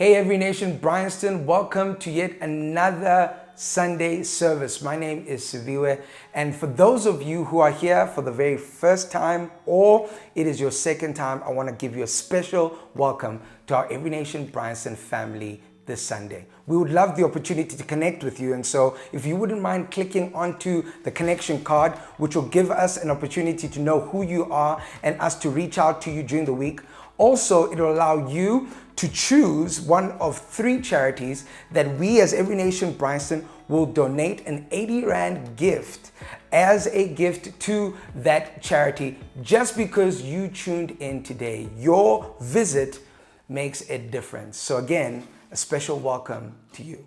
Hey Every Nation, Bryanston, welcome to yet another Sunday service. My name is Siviwe, and for those of you who are here for the very first time or it is your second time, I want to give you a special welcome to our Every Nation Bryanston family this Sunday. We would love the opportunity to connect with you, and so if you wouldn't mind clicking onto the connection card, which will give us an opportunity to know who you are and us to reach out to you during the week. Also, it will allow you to choose one of 3 charities that we as Every Nation Bryanston will donate an 80 Rand gift as a gift to that charity just because you tuned in today. Your visit makes a difference. So again, a special welcome to you.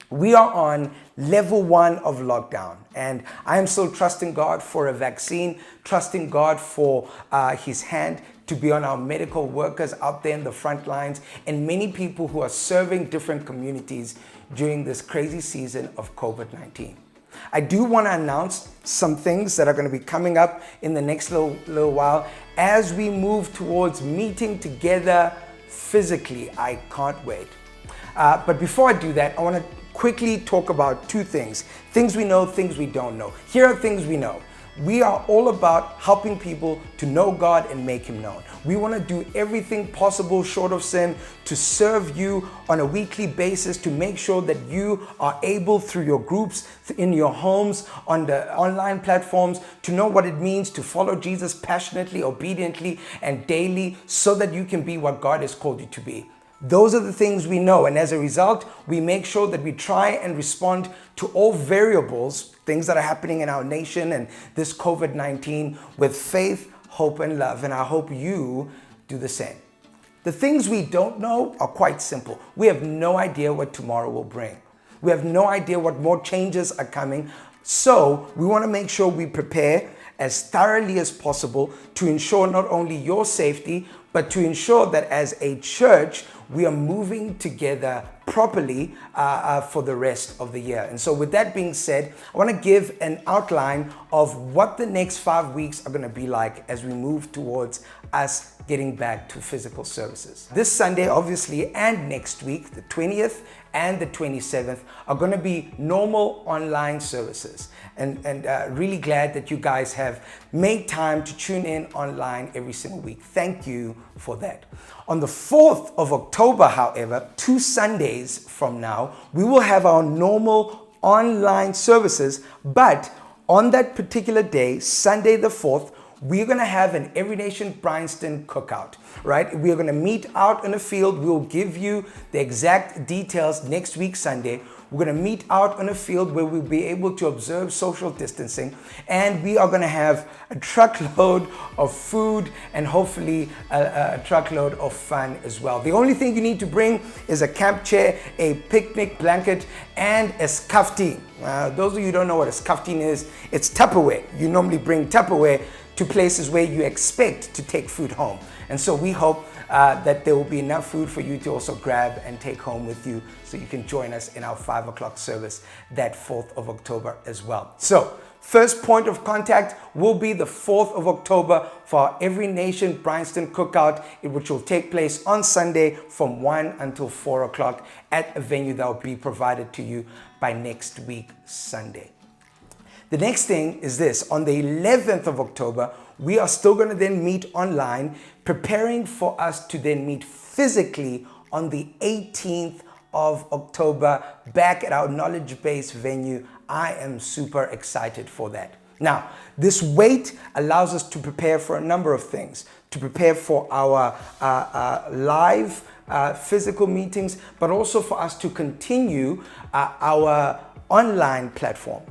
We are on level 1 of lockdown, and I am still trusting God for a vaccine, trusting God for His hand to be on our medical workers out there in the front lines and many people who are serving different communities during this crazy season of COVID-19. I do want to announce some things that are going to be coming up in the next little while as we move towards meeting together physically. I can't wait. But before I do that, I want to quickly talk about 2 things. Things we know, things we don't know. Here are things we know. We are all about helping people to know God and make Him known. We want to do everything possible short of sin to serve you on a weekly basis, to make sure that you are able through your groups, in your homes, on the online platforms, to know what it means to follow Jesus passionately, obediently, and daily so that you can be what God has called you to be. Those are the things we know, and as a result, we make sure that we try and respond to all variables, things that are happening in our nation and this COVID-19 with faith, hope, and love, and I hope you do the same. The things we don't know are quite simple. We have no idea what tomorrow will bring. We have no idea what more changes are coming, so we want to make sure we prepare as thoroughly as possible to ensure not only your safety, but to ensure that as a church, we are moving together properly for the rest of the year. And so with that being said, I want to give an outline of what the next 5 weeks are going to be like as we move towards us getting back to physical services. This Sunday, obviously, and next week, the 20th and the 27th, are going to be normal online services. And really glad that you guys have made time to tune in online every single week. Thank you for that. On the 4th of October, however, 2 Sundays from now, we will have our normal online services, but on that particular day, Sunday the 4th, we're going to have an Every Nation Bryanston cookout, right? We're going to meet out in a field. We'll give you the exact details next week, Sunday. We're going to meet out on a field where we'll be able to observe social distancing, and we are going to have a truckload of food and hopefully a truckload of fun as well. The only thing you need to bring is a camp chair, a picnic blanket, and a skaftin. Those of you who don't know what a skaftin is, it's Tupperware. You normally bring Tupperware to places where you expect to take food home. And so we hope that there will be enough food for you to also grab and take home with you so you can join us in our 5 o'clock service that 4th of October as well. So first point of contact will be the 4th of October for our Every Nation Bryanston cookout, which will take place on Sunday from 1 until 4 o'clock at a venue that will be provided to you by next week, Sunday. The next thing is this. On the 11th of October, we are still going to then meet online, preparing for us to then meet physically on the 18th of October back at our knowledge-based venue. I am super excited for that. Now, this wait allows us to prepare for a number of things, to prepare for our live physical meetings, but also for us to continue our online platform.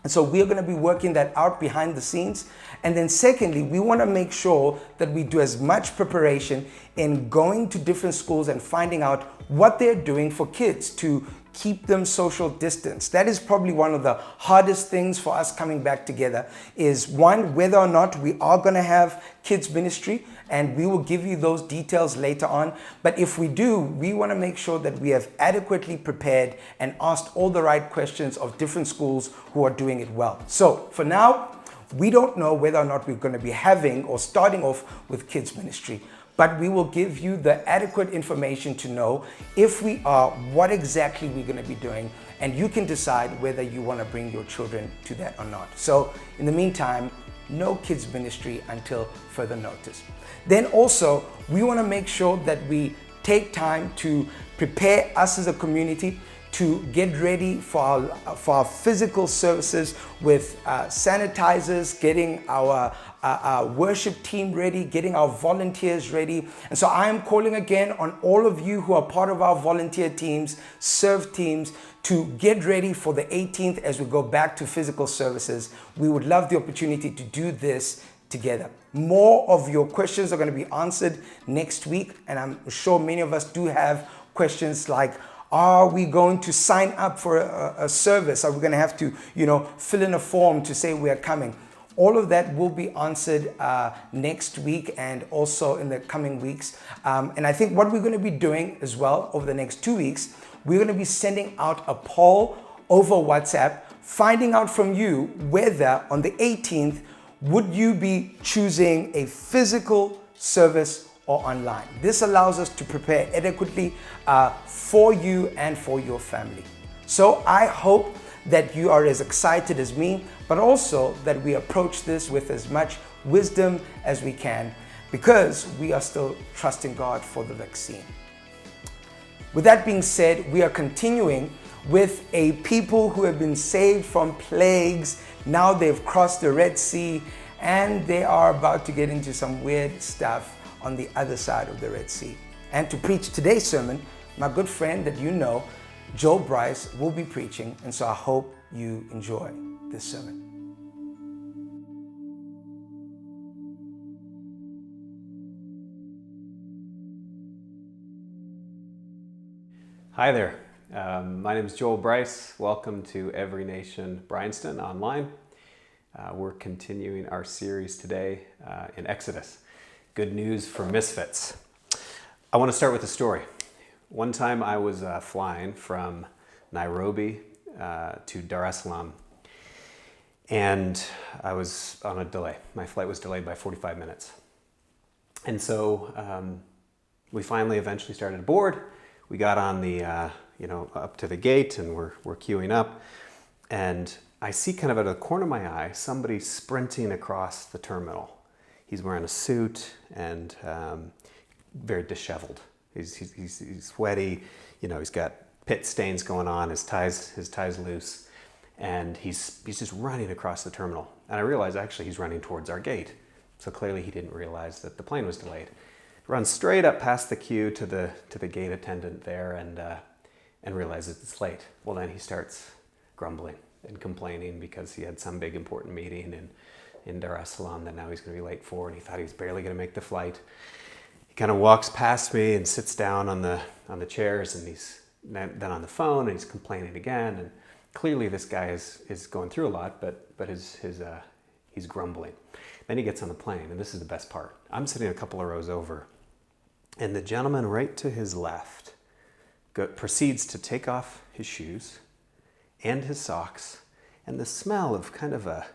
And so we're going to be working that out behind the scenes. And then secondly, we want to make sure that we do as much preparation in going to different schools and finding out what they're doing for kids to keep them social distance. That is probably one of the hardest things for us coming back together, is one, whether or not we are going to have kids ministry, and we will give you those details later on. But if we do, we want to make sure that we have adequately prepared and asked all the right questions of different schools who are doing it well. So for now, we don't know whether or not we're going to be having or starting off with kids ministry. but we will give you the adequate information to know if we are, what exactly we're going to be doing, and you can decide whether you want to bring your children to that or not. So in the meantime, no kids ministry until further notice. Then also, we want to make sure that we take time to prepare us as a community to get ready for our physical services with sanitizers, getting our worship team ready, getting our volunteers ready. And so I am calling again on all of you who are part of our volunteer teams, serve teams, to get ready for the 18th as we go back to physical services. We would love the opportunity to do this together. More of your questions are going to be answered next week, and I'm sure many of us do have questions like, are we going to sign up for a service? Are we going to have to, fill in a form to say we are coming? All of that will be answered next week and also in the coming weeks. And I think what we're going to be doing as well over the next 2 weeks, we're going to be sending out a poll over WhatsApp, finding out from you whether on the 18th, would you be choosing a physical service or online? This allows us to prepare adequately for you and for your family. So I hope that you are as excited as me, but also that we approach this with as much wisdom as we can, because we are still trusting God for the vaccine. With that being said, we are continuing with a people who have been saved from plagues. Now they've crossed the Red Sea and they are about to get into some weird stuff on the other side of the Red Sea. And to preach today's sermon, my good friend that you know, Joel Bryce, will be preaching. And so I hope you enjoy this sermon. Hi there. My name is Joel Bryce. Welcome to Every Nation Bryanston online. We're continuing our series today in Exodus. Good news for Misfits. I want to start with a story. One time I was flying from Nairobi to Dar es Salaam, and I was on a delay. My flight was delayed by 45 minutes. And so we finally eventually started aboard. We got on the, up to the gate, and we're queuing up. And I see kind of out of the corner of my eye, somebody sprinting across the terminal. He's wearing a suit and very disheveled. He's sweaty, he's got pit stains going on, his tie's loose, and he's just running across the terminal. And I realized actually he's running towards our gate. So clearly he didn't realize that the plane was delayed. Runs straight up past the queue to the gate attendant there and realizes it's late. Well, then he starts grumbling and complaining because he had some big important meeting in Dar es Salaam that now he's going to be late for, and he thought he was barely going to make the flight. He kind of walks past me and sits down on the chairs, and he's then on the phone, and he's complaining again. And clearly this guy is going through a lot, but he's grumbling. Then he gets on the plane, and this is the best part. I'm sitting a couple of rows over, and the gentleman right to his left proceeds to take off his shoes and his socks, and the smell of kind of a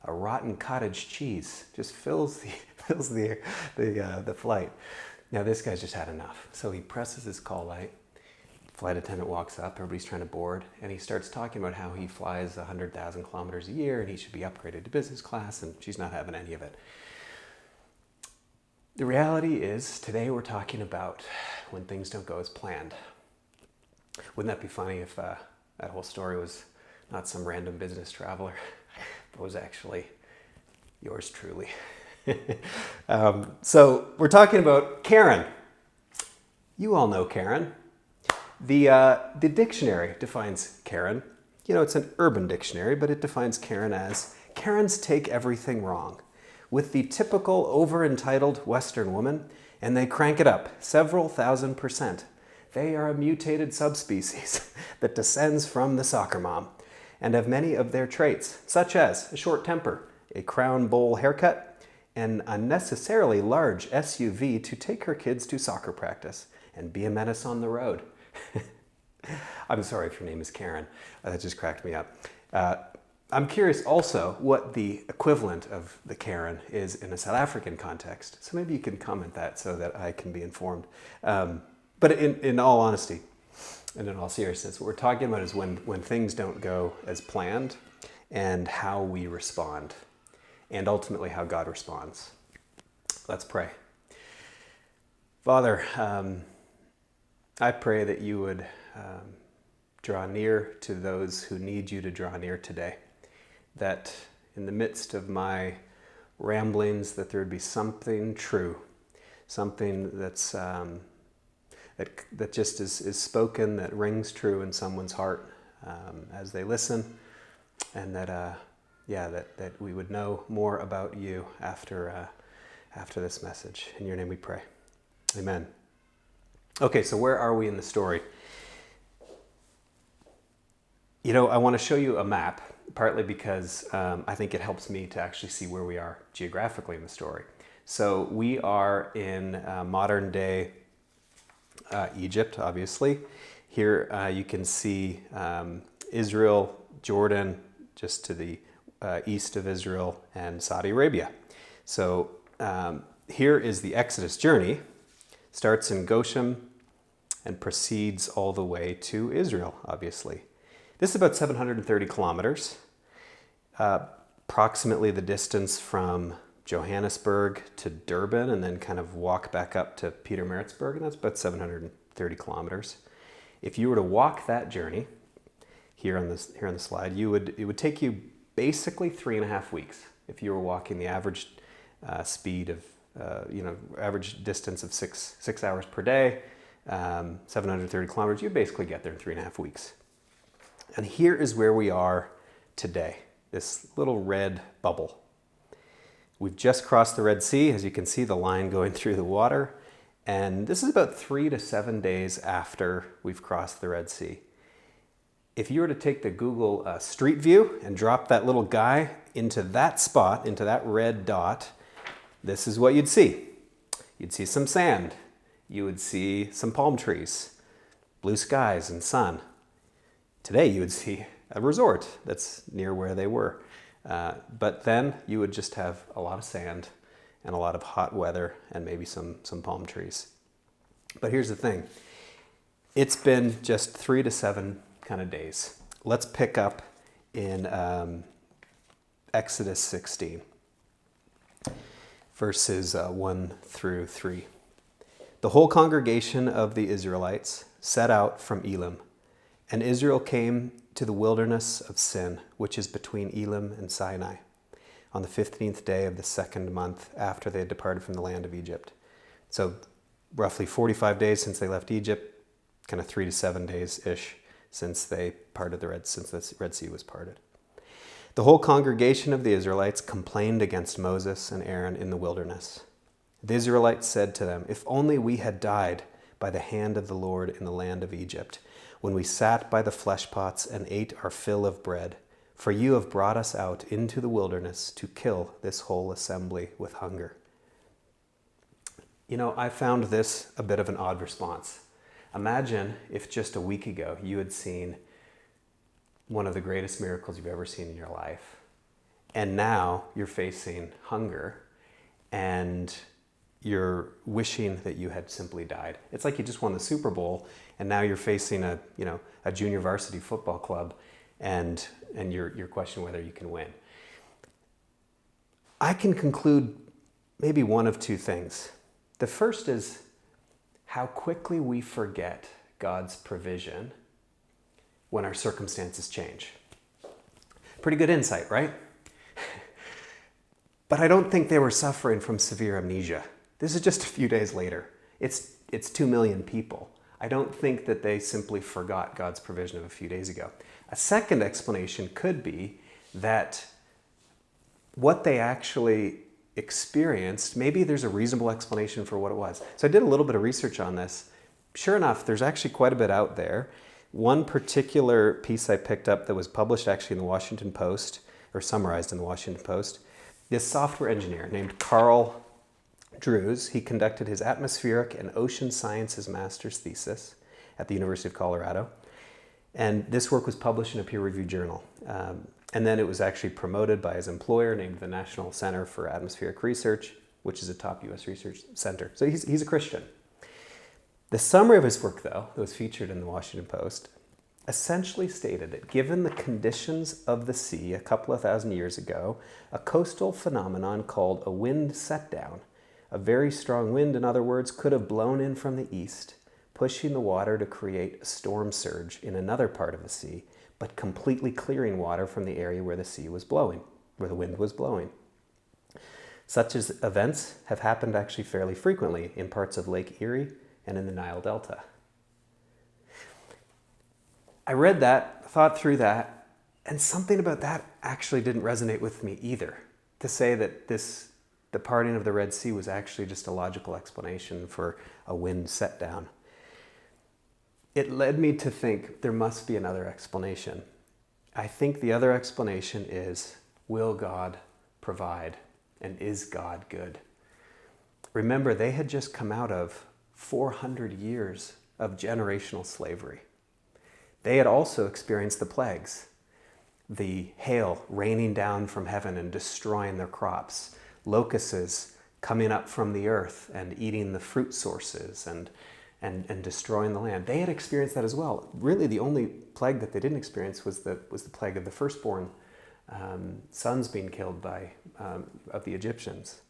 rotten cottage cheese just fills the flight. Now this guy's just had enough. So he presses his call light. Flight attendant walks up, everybody's trying to board, and he starts talking about how he flies 100,000 kilometers a year and he should be upgraded to business class, and she's not having any of it. The reality is, today we're talking about when things don't go as planned. Wouldn't that be funny if that whole story was not some random business traveler, but was actually yours truly? So we're talking about Karen. You all know Karen. The dictionary defines Karen. It's an urban dictionary, but it defines Karen as Karens take everything wrong, with the typical over-entitled Western woman, and they crank it up several thousand %. They are a mutated subspecies that descends from the soccer mom and have many of their traits, such as a short temper, a crown bowl haircut, an unnecessarily large SUV to take her kids to soccer practice, and be a menace on the road. I'm sorry if your name is Karen. That just cracked me up. I'm curious also what the equivalent of the Karen is in a South African context. So maybe you can comment that so that I can be informed. But in all honesty, and in all seriousness, what we're talking about is when things don't go as planned and how we respond, and ultimately how God responds. Let's pray. Father, I pray that you would draw near to those who need you to draw near today. That in the midst of my ramblings, that there would be something true, something that's that just is spoken, that rings true in someone's heart as they listen, and that we would know more about you after this message. In your name we pray. Amen. Okay, so where are we in the story? You know, I want to show you a map, partly because I think it helps me to actually see where we are geographically in the story. So we are in modern day Egypt, obviously. Here you can see Israel, Jordan, just to the east of Israel, and Saudi Arabia. So here is the Exodus journey. Starts in Goshen and proceeds all the way to Israel, obviously. This is about 730 kilometers, approximately the distance from Johannesburg to Durban, and then kind of walk back up to Pietermaritzburg, and that's about 730 kilometers. If you were to walk that journey, here on the slide, it would take you basically 3.5 weeks if you were walking the average speed of average distance of six hours per day, 730 kilometers. You basically get there in 3.5 weeks. And here is where we are today, this little red bubble. We've just crossed the Red Sea, as you can see the line going through the water, and this is about 3 to 7 days after we've crossed the Red Sea. If you were to take the Google Street View and drop that little guy into that spot, into that red dot, this is what you'd see. You'd see some sand. You would see some palm trees, blue skies and sun. Today you would see a resort that's near where they were. But then you would just have a lot of sand and a lot of hot weather and maybe some palm trees. But here's the thing. It's been just 3 to 7 kind of days. Let's pick up in Exodus 16, verses 1 through 3. The whole congregation of the Israelites set out from Elim, and Israel came to the wilderness of Sin, which is between Elim and Sinai, on the 15th day of the 2nd month after they had departed from the land of Egypt. So roughly 45 days since they left Egypt, kind of 3 to 7 days-ish since the Red Sea was parted. The whole congregation of the Israelites complained against Moses and Aaron in the wilderness. The Israelites said to them, "If only we had died by the hand of the Lord in the land of Egypt, when we sat by the flesh pots and ate our fill of bread, for you have brought us out into the wilderness to kill this whole assembly with hunger." You know, I found this a bit of an odd response. Imagine if just a week ago you had seen one of the greatest miracles you've ever seen in your life, and now you're facing hunger and you're wishing that you had simply died. It's like you just won the Super Bowl and now you're facing a junior varsity football club and you're questioning whether you can win. I can conclude maybe one of two things. The first is how quickly we forget God's provision when our circumstances change. Pretty good insight, right? But I don't think they were suffering from severe amnesia. This is just a few days later. It's 2 million people. I don't think that they simply forgot God's provision of a few days ago. A second explanation could be that what they actually experienced, maybe there's a reasonable explanation for what it was. So I did a little bit of research on this. Sure enough, there's actually quite a bit out there. One particular piece I picked up that was published actually in the Washington Post, or summarized in the Washington Post, this software engineer named Carl Drews, he conducted his atmospheric and ocean sciences master's thesis at the University of Colorado. And this work was published in a peer-reviewed journal. And then it was actually promoted by his employer, named the National Center for Atmospheric Research, which is a top U.S. research center. So he's a Christian. The summary of his work, though, that was featured in the Washington Post, essentially stated that given the conditions of the sea a couple of thousand years ago, a coastal phenomenon called a wind set-down, a very strong wind, in other words, could have blown in from the east, pushing the water to create a storm surge in another part of the sea, but completely clearing water from the area where the sea was blowing, where the wind was blowing. Such events have happened actually fairly frequently in parts of Lake Erie and in the Nile Delta. I read that, thought through that, and something about that actually didn't resonate with me either. To say that the parting of the Red Sea was actually just a logical explanation for a wind set down. It led me to think there must be another explanation. I think the other explanation is, will God provide? And is God good? Remember, they had just come out of 400 years of generational slavery. They had also experienced the plagues, the hail raining down from heaven and destroying their crops, locusts coming up from the earth and eating the fruit sources and destroying the land. They had experienced that as well. Really, the only plague that they didn't experience was the plague of the firstborn sons being killed of the Egyptians.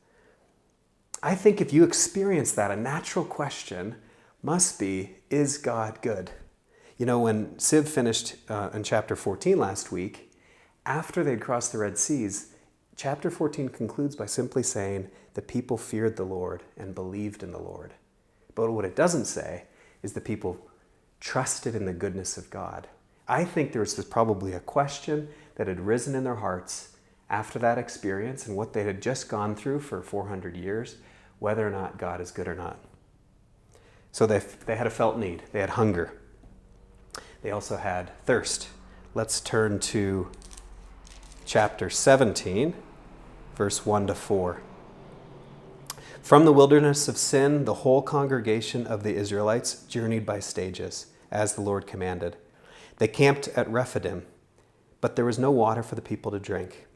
I think if you experience that, a natural question must be, is God good? You know, when Siv finished in chapter 14 last week, after they'd crossed the Red Seas, chapter 14 concludes by simply saying the people feared the Lord and believed in the Lord. But what it doesn't say is the people trusted in the goodness of God. I think there was probably a question that had risen in their hearts after that experience and what they had just gone through for 400 years, whether or not God is good or not. So they had a felt need. They had hunger. They also had thirst. Let's turn to chapter 17, verse 1 to 4. From the wilderness of Sin, the whole congregation of the Israelites journeyed by stages, as the Lord commanded. They camped at Rephidim, but there was no water for the people to drink.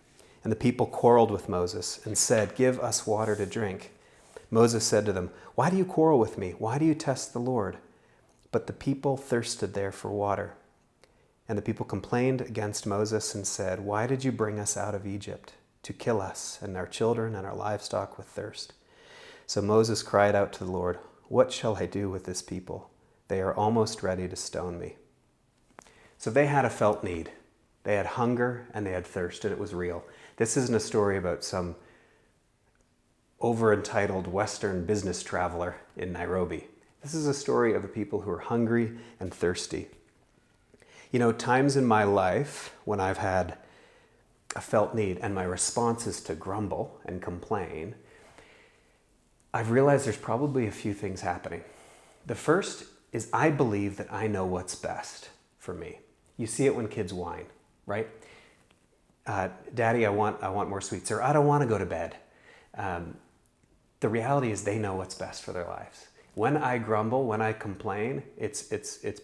And the people quarreled with Moses and said, "Give us water to drink." Moses said to them, "Why do you quarrel with me? Why do you test the Lord?" But the people thirsted there for water. And the people complained against Moses and said, "Why did you bring us out of Egypt to kill us and our children and our livestock with thirst?" So Moses cried out to the Lord, "What shall I do with this people? They are almost ready to stone me." So they had a felt need. They had hunger and they had thirst, and it was real. This isn't a story about some over-entitled Western business traveler in Nairobi. This is a story of a people who are hungry and thirsty. You know, times in my life when I've had a felt need and my response is to grumble and complain, I've realized there's probably a few things happening. The first is I believe that I know what's best for me. You see it when kids whine, right? Daddy, I want more sweets, or I don't want to go to bed. The reality is they know what's best for their lives. When I grumble, when I complain, it's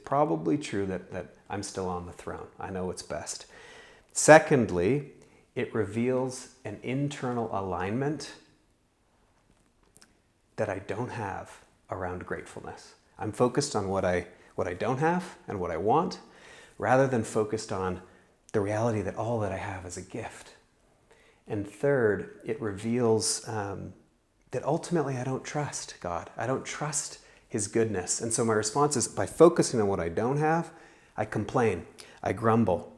probably true that I'm still on the throne. I know what's best. Secondly, it reveals an internal alignment that I don't have around gratefulness. I'm focused on what I don't have and what I want, rather than focused on the reality that all that I have is a gift. And third, it reveals that ultimately I don't trust God. I don't trust His goodness. And so my response is, by focusing on what I don't have, I complain, I grumble.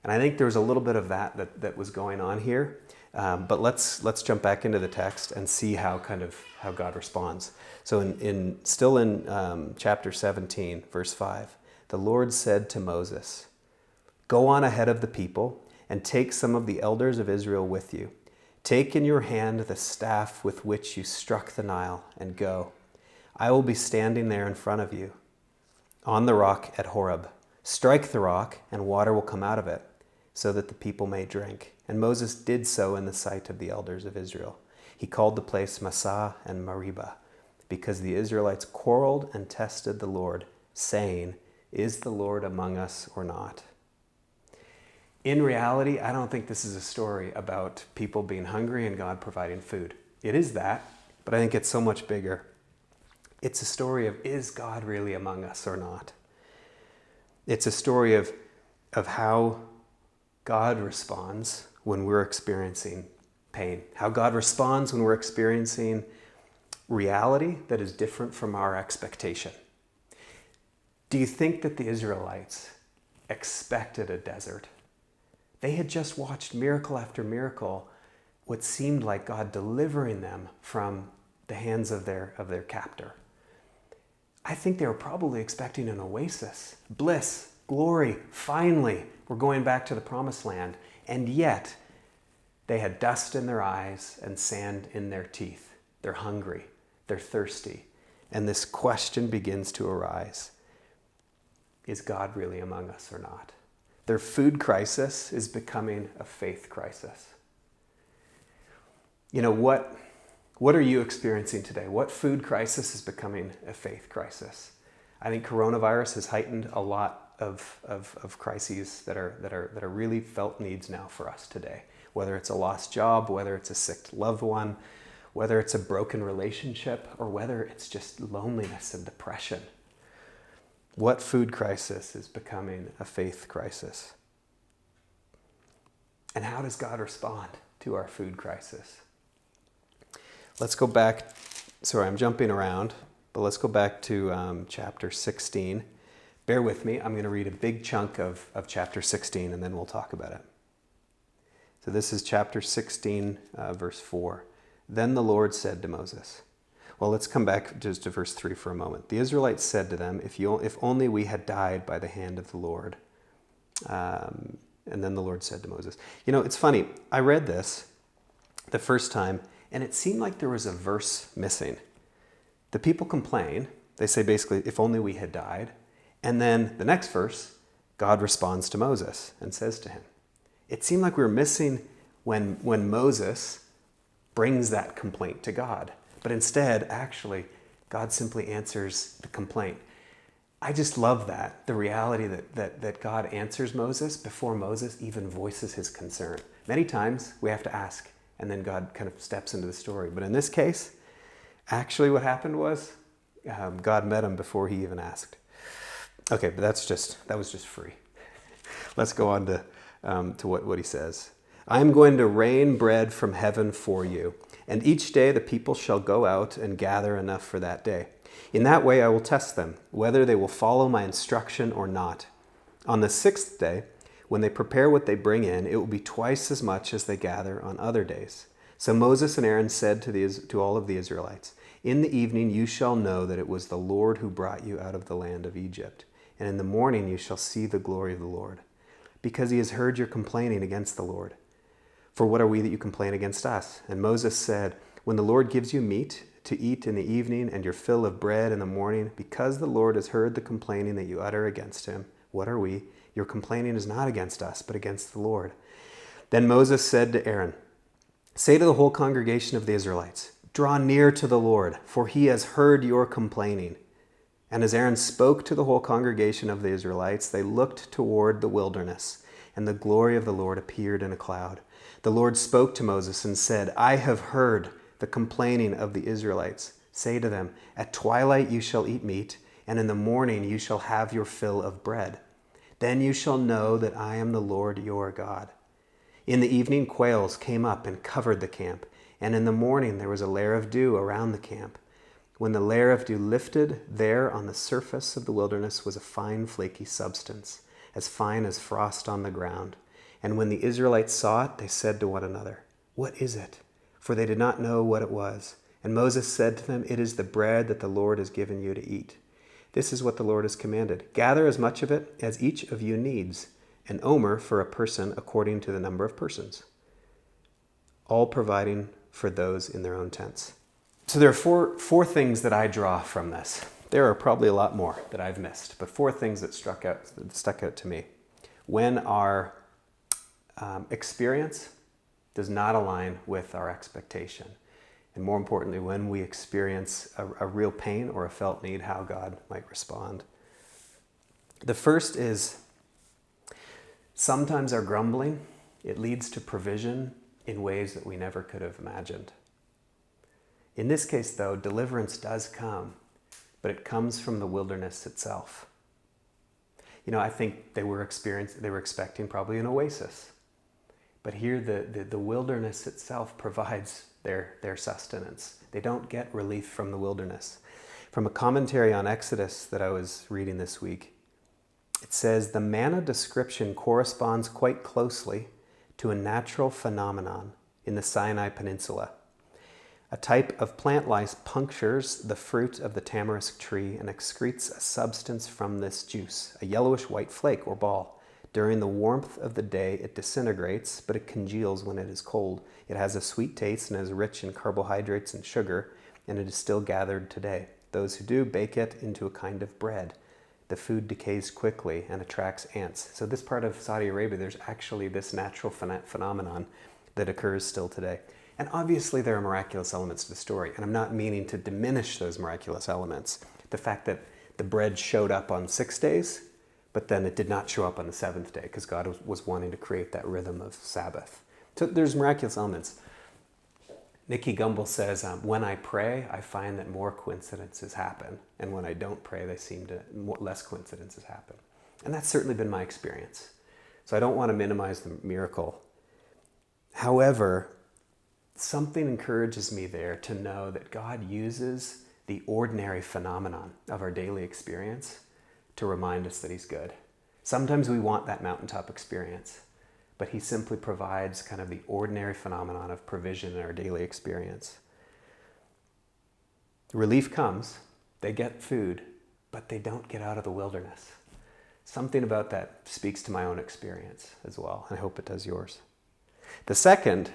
And I think there's a little bit of that was going on here. But let's jump back into the text and see how God responds. So still in chapter 17, verse 5, the Lord said to Moses, "Go on ahead of the people and take some of the elders of Israel with you. Take in your hand the staff with which you struck the Nile and go. I will be standing there in front of you on the rock at Horeb. Strike the rock and water will come out of it so that the people may drink." And Moses did so in the sight of the elders of Israel. He called the place Massah and Meribah because the Israelites quarreled and tested the Lord, saying, Is the Lord among us or not? In reality, I don't think this is a story about people being hungry and God providing food. It is that, but I think it's so much bigger. It's a story of, is God really among us or not? It's a story of how God responds when we're experiencing pain, how God responds when we're experiencing reality that is different from our expectation. Do you think that the Israelites expected a desert? They had just watched miracle after miracle, what seemed like God delivering them from the hands of their captor. I think they were probably expecting an oasis, bliss, glory. Finally, we're going back to the promised land. And yet, they had dust in their eyes and sand in their teeth. They're hungry. They're thirsty. And this question begins to arise. Is God really among us or not? Their food crisis is becoming a faith crisis. You know, what are you experiencing today? What food crisis is becoming a faith crisis? I think coronavirus has heightened a lot of crises that are really felt needs now for us today. Whether it's a lost job, whether it's a sick loved one, whether it's a broken relationship, or whether it's just loneliness and depression. What food crisis is becoming a faith crisis? And how does God respond to our food crisis? Let's go back. Sorry, I'm jumping around, but let's go back to chapter 16. Bear with me. I'm going to read a big chunk of chapter 16, and then we'll talk about it. So this is chapter 16, verse 4. Then the Lord said to Moses. Well, let's come back just to verse 3 for a moment. The Israelites said to them, if only we had died by the hand of the Lord. And then the Lord said to Moses. You know, it's funny. I read this the first time, and it seemed like there was a verse missing. The people complain. They say basically, if only we had died. And then the next verse, God responds to Moses and says to him. It seemed like we were missing when Moses brings that complaint to God. But instead, actually, God simply answers the complaint. I just love that, the reality that God answers Moses before Moses even voices his concern. Many times we have to ask, and then God kind of steps into the story. But in this case, actually what happened was God met him before he even asked. Okay, but that was just free. Let's go on to what he says. I am going to rain bread from heaven for you. And each day the people shall go out and gather enough for that day. In that way I will test them, whether they will follow my instruction or not. On the sixth day, when they prepare what they bring in, it will be twice as much as they gather on other days. So Moses and Aaron said to all of the Israelites, in the evening you shall know that it was the Lord who brought you out of the land of Egypt. And in the morning you shall see the glory of the Lord, because he has heard your complaining against the Lord. For what are we that you complain against us? And Moses said, when the Lord gives you meat to eat in the evening and your fill of bread in the morning, because the Lord has heard the complaining that you utter against him, what are we? Your complaining is not against us, but against the Lord. Then Moses said to Aaron, say to the whole congregation of the Israelites, draw near to the Lord, for he has heard your complaining. And as Aaron spoke to the whole congregation of the Israelites, they looked toward the wilderness, and the glory of the Lord appeared in a cloud. The Lord spoke to Moses and said, I have heard the complaining of the Israelites. Say to them, at twilight you shall eat meat, and in the morning you shall have your fill of bread. Then you shall know that I am the Lord your God. In the evening quails came up and covered the camp, and in the morning there was a layer of dew around the camp. When the layer of dew lifted, there on the surface of the wilderness was a fine flaky substance, as fine as frost on the ground. And when the Israelites saw it, they said to one another, what is it? For they did not know what it was. And Moses said to them, it is the bread that the Lord has given you to eat. This is what the Lord has commanded. Gather as much of it as each of you needs, an omer for a person according to the number of persons, all providing for those in their own tents. So there are four things that I draw from this. There are probably a lot more that I've missed, but four things that stuck out to me. When our experience does not align with our expectation. And more importantly, when we experience a real pain or a felt need, how God might respond. The first is sometimes our grumbling, it leads to provision in ways that we never could have imagined. In this case, though, deliverance does come, but it comes from the wilderness itself. I think they were expecting probably an oasis. But here the wilderness itself provides their sustenance. They don't get relief from the wilderness. From a commentary on Exodus that I was reading this week, it says, the manna description corresponds quite closely to a natural phenomenon in the Sinai Peninsula. A type of plant lice punctures the fruit of the tamarisk tree and excretes a substance from this juice, a yellowish white flake or ball. During the warmth of the day, it disintegrates, but it congeals when it is cold. It has a sweet taste and is rich in carbohydrates and sugar, and it is still gathered today. Those who do bake it into a kind of bread. The food decays quickly and attracts ants. So this part of Saudi Arabia, there's actually this natural phenomenon that occurs still today. And obviously there are miraculous elements to the story, and I'm not meaning to diminish those miraculous elements. The fact that the bread showed up on 6 days, but then it did not show up on the 7th day because God was wanting to create that rhythm of Sabbath. So there's miraculous elements. Nicky Gumbel says, when I pray, I find that more coincidences happen. And when I don't pray, less coincidences happen. And that's certainly been my experience. So I don't want to minimize the miracle. However, something encourages me there to know that God uses the ordinary phenomenon of our daily experience to remind us that He's good. Sometimes we want that mountaintop experience, but He simply provides kind of the ordinary phenomenon of provision in our daily experience. Relief comes, they get food, but they don't get out of the wilderness. Something about that speaks to my own experience as well, and I hope it does yours. The second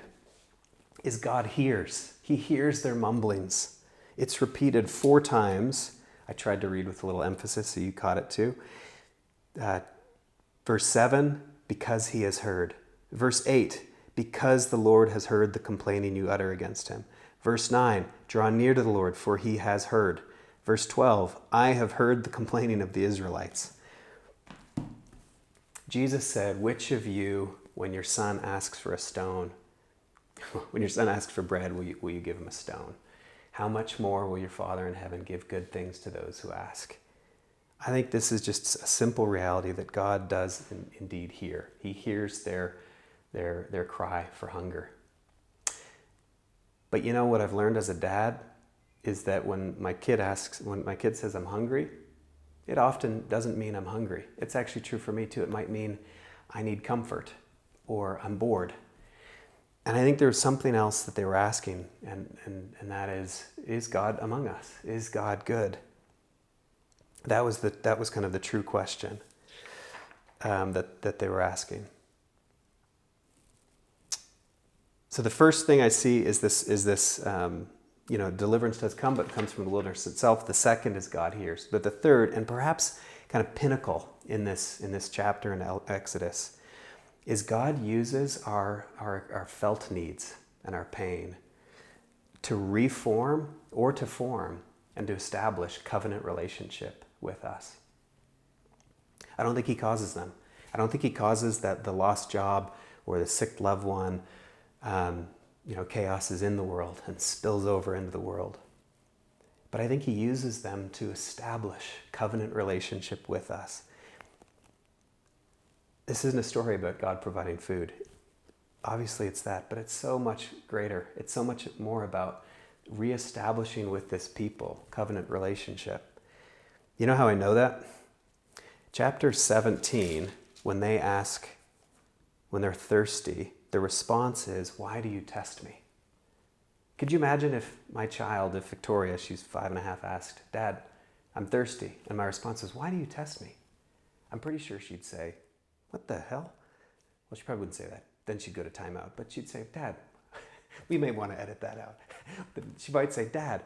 is God hears. He hears their mumblings. It's repeated 4 times. I tried to read with a little emphasis so you caught it too. Verse 7, because He has heard. Verse 8, because the Lord has heard the complaining you utter against Him. Verse 9, draw near to the Lord, for He has heard. Verse 12, I have heard the complaining of the Israelites. Jesus said, which of you, when your son asks for a stone, when your son asks for bread, will you give him a stone? How much more will your Father in heaven give good things to those who ask? I think this is just a simple reality that God does indeed hear. He hears their cry for hunger. But you know what I've learned as a dad is that when my kid says I'm hungry, it often doesn't mean I'm hungry. It's actually true for me too. It might mean I need comfort or I'm bored. And I think there's something else that they were asking, and that is God among us? Is God good? That was kind of the true question that they were asking. So the first thing I see is this deliverance does come, but it comes from the wilderness itself. The second is God hears. But the third, and perhaps kind of pinnacle in this chapter in Exodus, is God uses our felt needs and our pain to reform or to form and to establish covenant relationship with us. I don't think He causes them. I don't think He causes that the lost job or the sick loved one, chaos is in the world and spills over into the world. But I think He uses them to establish covenant relationship with us. This isn't a story about God providing food. Obviously it's that, but it's so much greater. It's so much more about reestablishing with this people covenant relationship. You know how I know that? Chapter 17, when they're thirsty, the response is, why do you test me? Could you imagine if my child, if Victoria, she's 5.5, asked, Dad, I'm thirsty. And my response is, why do you test me? I'm pretty sure she'd say, what the hell? Well, she probably wouldn't say that. Then she'd go to timeout. But she'd say, Dad, we may want to edit that out. But she might say, Dad,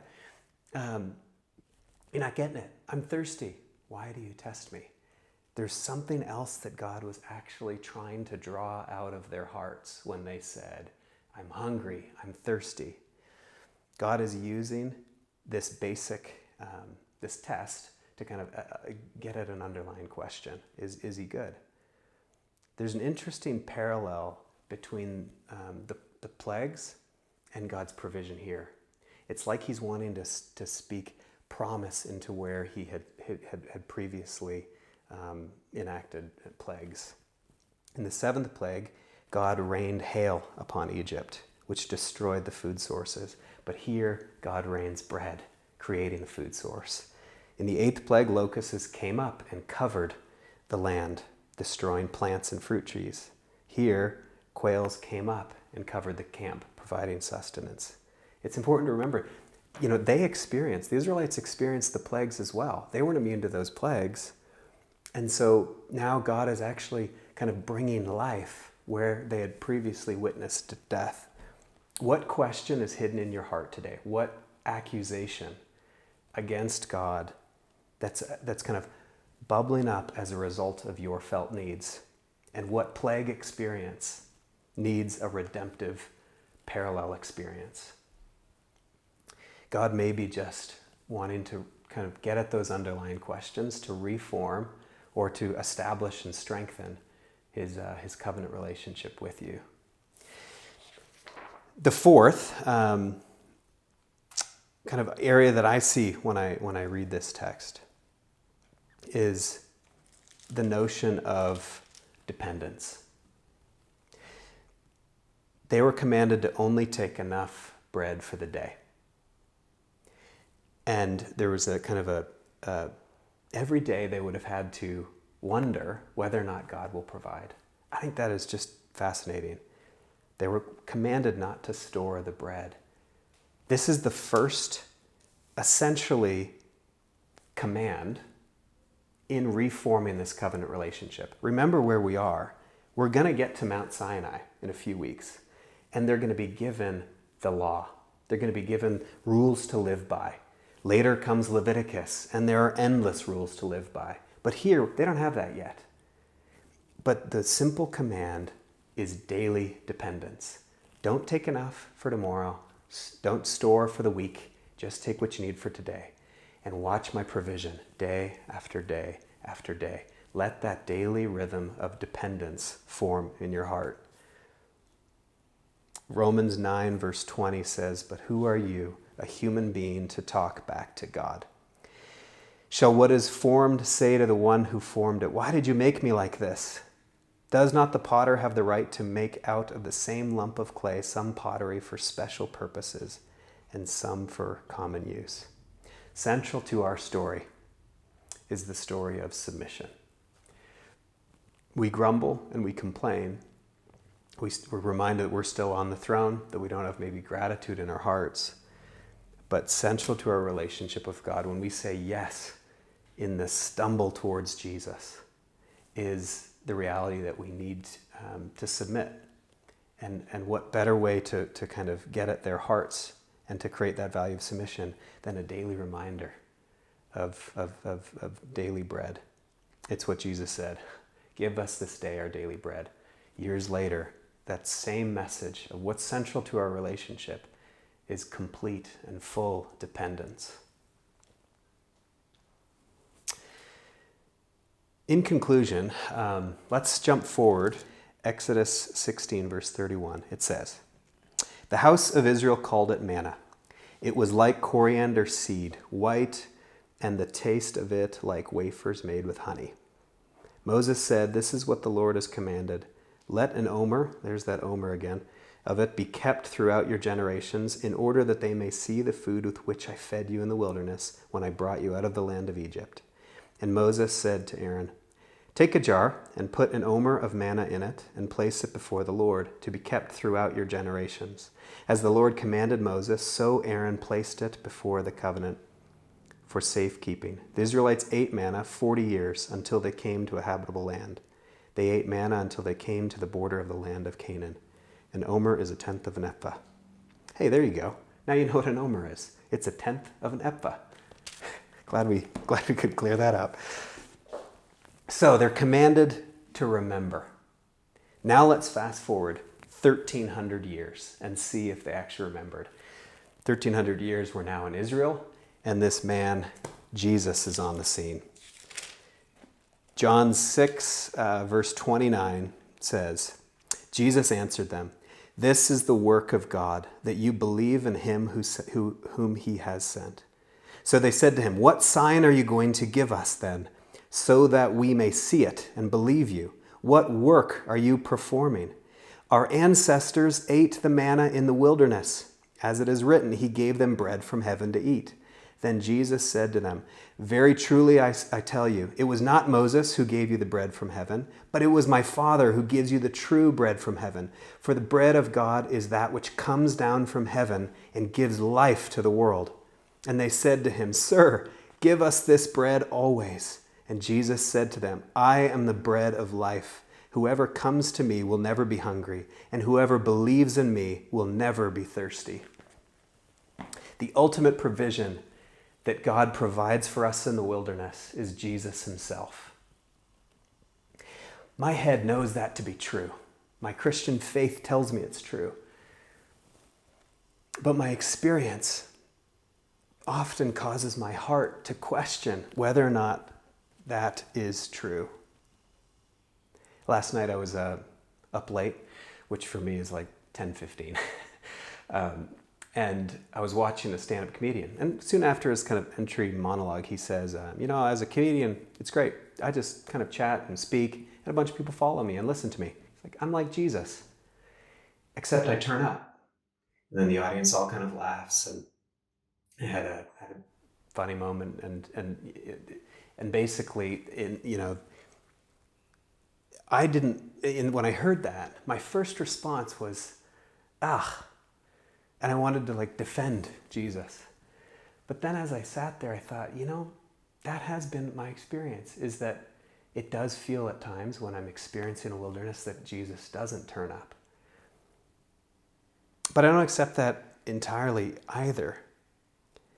you're not getting it. I'm thirsty. Why do you test me? There's something else that God was actually trying to draw out of their hearts when they said, I'm hungry, I'm thirsty. God is using this basic, this test to kind of get at an underlying question. Is he good? There's an interesting parallel between the plagues and God's provision here. It's like he's wanting to speak promise into where he had previously enacted plagues. In the 7th plague, God rained hail upon Egypt, which destroyed the food sources. But here, God rains bread, creating the food source. In the 8th plague, locusts came up and covered the land, destroying plants and fruit trees. Here, quails came up and covered the camp, providing sustenance. It's important to remember, the Israelites experienced the plagues as well. They weren't immune to those plagues. And so now God is actually kind of bringing life where they had previously witnessed death. What question is hidden in your heart today? What accusation against God that's kind of bubbling up as a result of your felt needs? And what plague experience needs a redemptive parallel experience? God may be just wanting to kind of get at those underlying questions, to reform or to establish and strengthen his covenant relationship with you. The 4th kind of area that I see when I read this text is the notion of dependence. They were commanded to only take enough bread for the day. And there was a kind of every day they would have had to wonder whether or not God will provide. I think that is just fascinating. They were commanded not to store the bread. This is the first, essentially, command in reforming this covenant relationship. Remember where we are. We're going to get to Mount Sinai in a few weeks, and they're going to be given the law. They're going to be given rules to live by. Later comes Leviticus, and there are endless rules to live by. But here, they don't have that yet. But the simple command is daily dependence. Don't take enough for tomorrow. Don't store for the week. Just take what you need for today. And watch my provision day after day after day. Let that daily rhythm of dependence form in your heart. Romans 9 verse 20 says, "But who are you, a human being, to talk back to God? Shall what is formed say to the one who formed it, 'Why did you make me like this?' Does not the potter have the right to make out of the same lump of clay some pottery for special purposes and some for common use?" Central to our story is the story of submission. We grumble and we complain. We're reminded that we're still on the throne, that we don't have maybe gratitude in our hearts. But central to our relationship with God, when we say yes in the stumble towards Jesus, is the reality that we need to submit. And what better way to kind of get at their hearts and to create that value of submission than a daily reminder of daily bread. It's what Jesus said, "Give us this day our daily bread." Years later, that same message of what's central to our relationship is complete and full dependence. In conclusion, let's jump forward. Exodus 16, verse 31. It says, "The house of Israel called it manna. It was like coriander seed, white, and the taste of it like wafers made with honey. Moses said, 'This is what the Lord has commanded. Let an omer,'" there's that omer again, "'of it be kept throughout your generations, in order that they may see the food with which I fed you in the wilderness when I brought you out of the land of Egypt.' And Moses said to Aaron, 'Take a jar and put an omer of manna in it and place it before the Lord to be kept throughout your generations. As the Lord commanded Moses, so Aaron placed it before the covenant for safekeeping. The Israelites ate manna 40 years until they came to a habitable land. They ate manna until they came to the border of the land of Canaan. An omer is a tenth of an ephah.'" Hey, there you go. Now you know what an omer is. It's a tenth of an ephah. Glad we could clear that up. So they're commanded to remember. Now let's fast forward 1,300 years and see if they actually remembered. 1,300 years we're now in Israel, and this man Jesus is on the scene. John 6, verse 29 says, Jesus answered them, "This is the work of God, that you believe in him whom he has sent." So they said to him, "What sign are you going to give us then, so that we may see it and believe you? What work are you performing? Our ancestors ate the manna in the wilderness. As it is written, he gave them bread from heaven to eat." Then Jesus said to them, "Very truly I tell you, it was not Moses who gave you the bread from heaven, but it was my Father who gives you the true bread from heaven. For the bread of God is that which comes down from heaven and gives life to the world." And they said to him, "Sir, give us this bread always." And Jesus said to them, "I am the bread of life. Whoever comes to me will never be hungry, and whoever believes in me will never be thirsty." The ultimate provision that God provides for us in the wilderness is Jesus himself. My head knows that to be true. My Christian faith tells me it's true. But my experience often causes my heart to question whether or not that is true. Last night I was up late, which for me is like 10:15. And I was watching a stand-up comedian. And soon after his kind of entry monologue, he says, as a comedian, it's great. I just kind of chat and speak, and a bunch of people follow me and listen to me. It's like, I'm like Jesus, except I turn up. And then the audience all kind of laughs, and I had a funny moment. And basically, when I heard that, my first response was, and I wanted to defend Jesus. But then as I sat there, I thought, that has been my experience, is that it does feel at times when I'm experiencing a wilderness that Jesus doesn't turn up. But I don't accept that entirely either.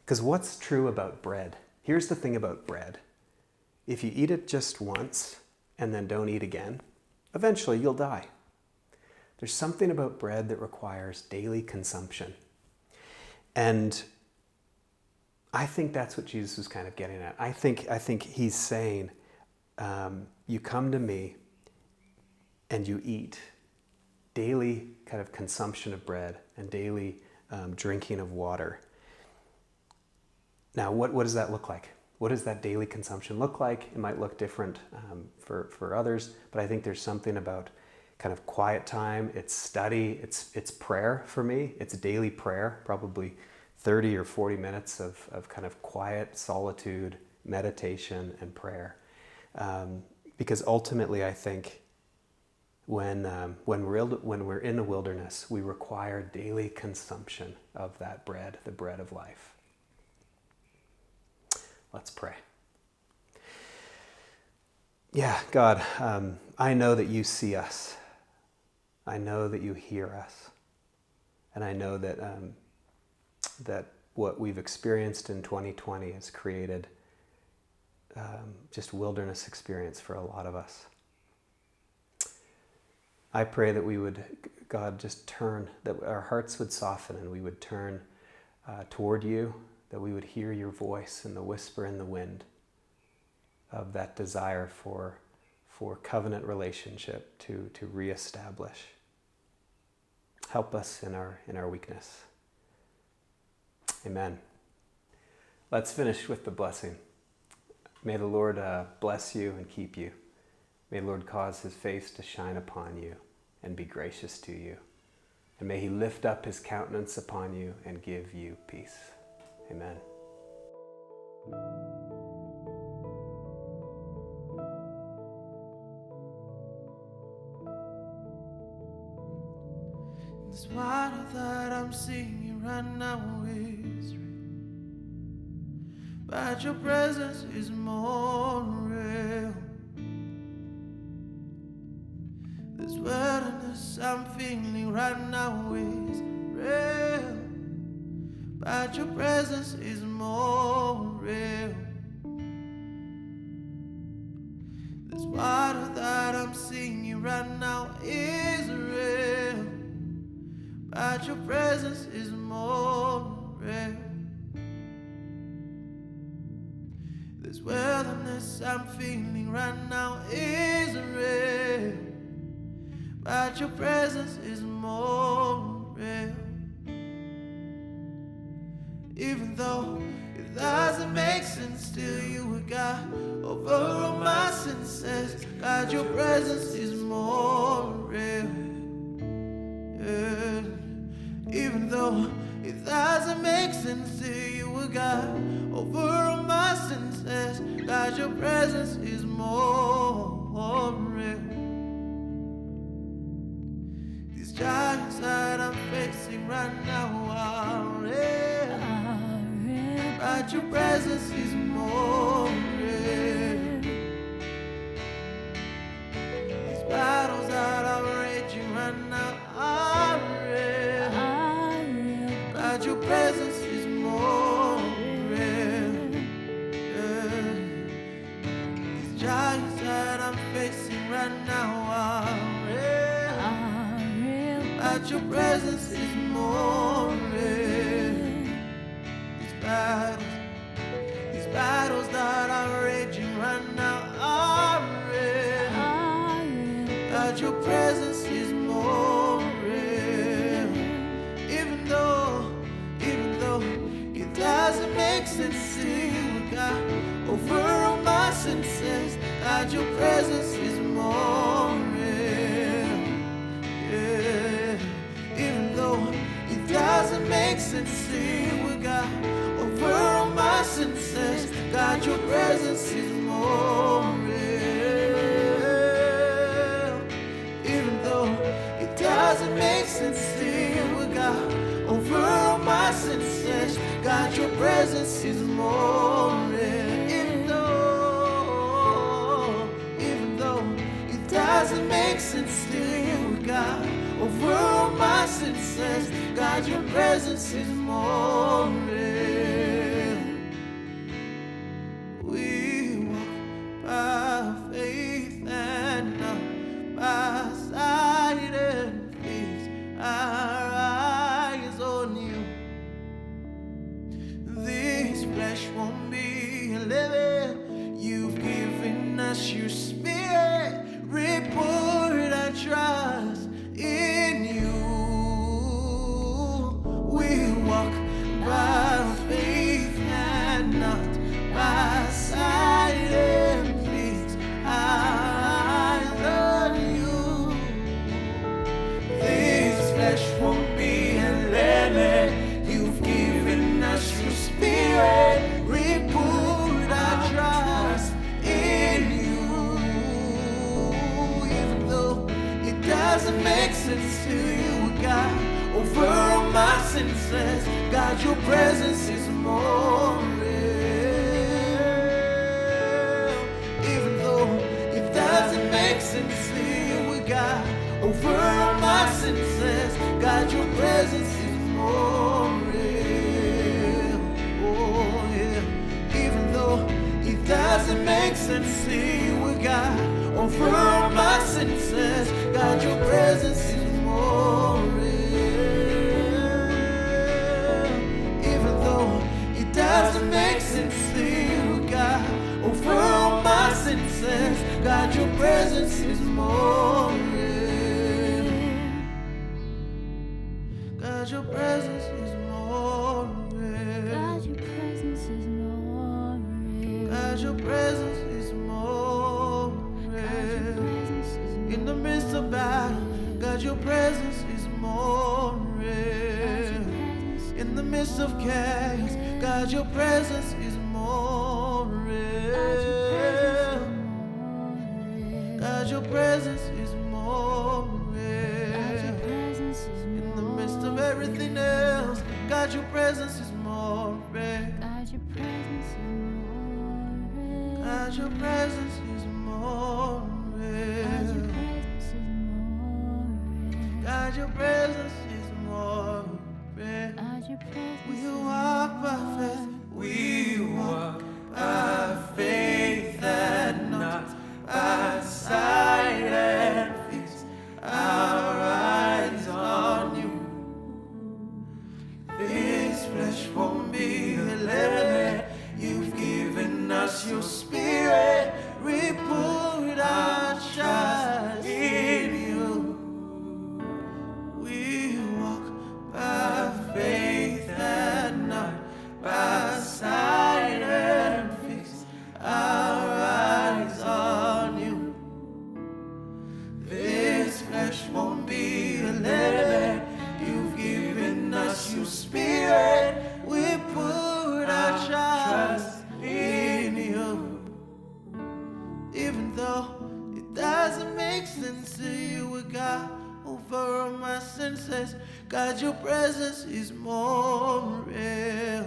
Because what's true about bread? Here's the thing about bread. If you eat it just once and then don't eat again, eventually you'll die. There's something about bread that requires daily consumption. And I think that's what Jesus was kind of getting at. I think he's saying, you come to me and you eat daily kind of consumption of bread and daily drinking of water. Now, what does that look like? What does that daily consumption look like? It might look different for others, but I think there's something about kind of quiet time, it's study, it's prayer for me. It's daily prayer, probably 30 or 40 minutes of kind of quiet solitude, meditation, and prayer. Because ultimately, I think when we're in the wilderness, we require daily consumption of that bread, the bread of life. Let's pray. Yeah, God, I know that you see us. I know that you hear us. And I know that that what we've experienced in 2020 has created just wilderness experience for a lot of us. I pray that we would, God, just turn, that our hearts would soften and we would turn toward you, that we would hear your voice in the whisper in the wind of that desire for covenant relationship to reestablish. Help us in our weakness. Amen. Let's finish with the blessing. May the Lord bless you and keep you. May the Lord cause his face to shine upon you and be gracious to you. And may he lift up his countenance upon you and give you peace. Amen. This water that I'm singing right now is real, but your presence is more real. This wilderness I'm feeling right now is real, but your presence is more real. This water that I'm singing right now is real, but your presence is more real. This wilderness I'm feeling right now is real, but your presence is more real. Even though it doesn't make sense, still you got over all my senses. God, your presence is more real. Yeah. Even though it doesn't make sense, still you got over all my senses. God, your presence is more real. These giants that I'm facing right now are real, but your presence is more real. These battles that are raging right now are real, but your presence is more real. Yeah. These giants that I'm facing right now are real, but your presence is more real. These battles that are raging right now are real, but your presence is more real. Even though it doesn't make sense, see you got over all my senses. God, your presence is more real. Yeah. Even though it doesn't make sense, see we got over all my senses. God, your presence is more real. Even though it doesn't make sense, see we got over all my senses. God, your presence is more real. Even though it doesn't make sense, still we got over all my senses. God, your presence is more real. We walk by faith and not by sight, and fix our eyes on you. This flesh won't be living. You've given us your spirit. Report our trust in you. We walk by faith and not by sight, and fix our eyes on you. This flesh won't be a limit. You've given us your spirit. We put our trust in you. Even though it doesn't make sense to you, God, over all my senses. God, your presence is more real. Even though it doesn't make sense to you, God, over all my senses. God, your presence is more real. Oh yeah. Even though it doesn't make sense to you, God, over all my senses. God, your presence is more real. Even though it doesn't make sense to you, God, over all my senses. God, your presence is more real. God, your presence is more real. God, your presence is more real. God, your presence is more real. In the midst of battle, God, your presence is more real. In the midst of chaos, God, your presence is more real. God, your presence is more real. In the midst of everything else, God, your presence is more real. God, your presence is more real. God, your presence is more real. God, your presence is more real. God, your presence We walk by faith. We walk by faith and not by sight, and fix our eyes on you. This flesh won't be a limit. You've given us your darkness, God, your presence is more real.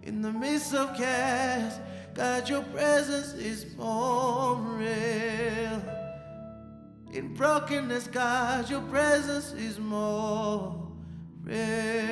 In the midst of chaos, God, your presence is more real. In brokenness, God, your presence is more real.